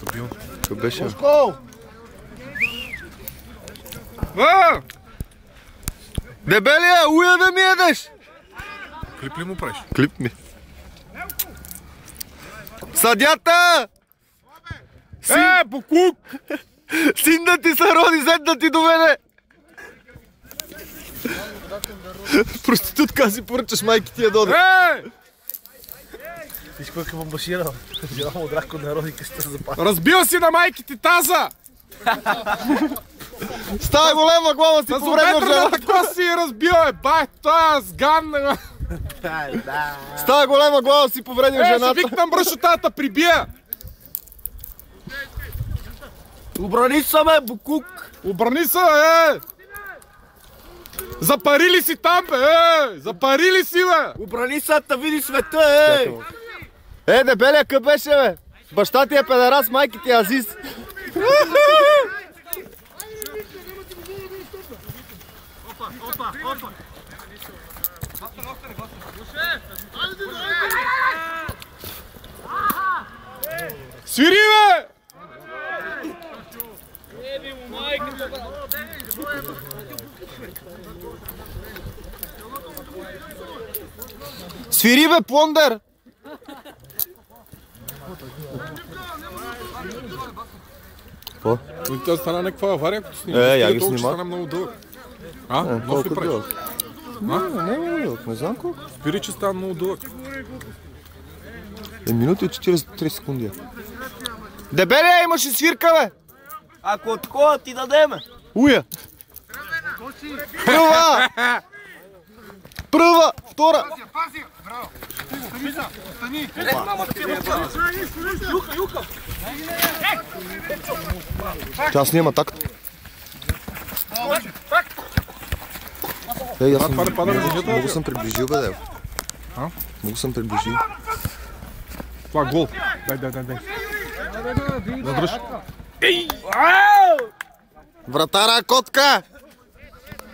Стабилно. Кой беше? Дебелия, уя да ми едеш! Клип ли му правиш? Клип ми. Съдята! Букук! Син да ти се роди, зет да ти доведе! Проститутка си поръчаш, майки ти я доде. Виж кой към башира. Жена му драко народи къща запада. Разбил си на майки ти таза! Става голема глава си по време на жената. Какво си разбил, бай, това сган. Става голема глава си по време на жената. Ще викнам брашотата, прибия! Обрани се, бе, букук! Обърни се, Запарили си там, бе, Запарили си, бе! Обрани се, да види света, Дебелия, къв беше, бе? Баща ти е педерас, майки ти е азис. Свири, бе! Свири, бе, Плондер! Какво? Това стана някаква авария, като снима. Я ги снима. снима. Стана много дълъг. Нов ли правиш? Не знам колко. Спири, че стана много дълъг. Минута и 43 секунди. Дебелия, имаше свирка, бе! Ако такова ти дадеме. Уя! Пръва! Пръва! Втора! Тя снима такта. Аз съм... Много съм приближил, бе, Дев. Много съм приближил. Това гол. Дай. Задръж. Вратара, котка!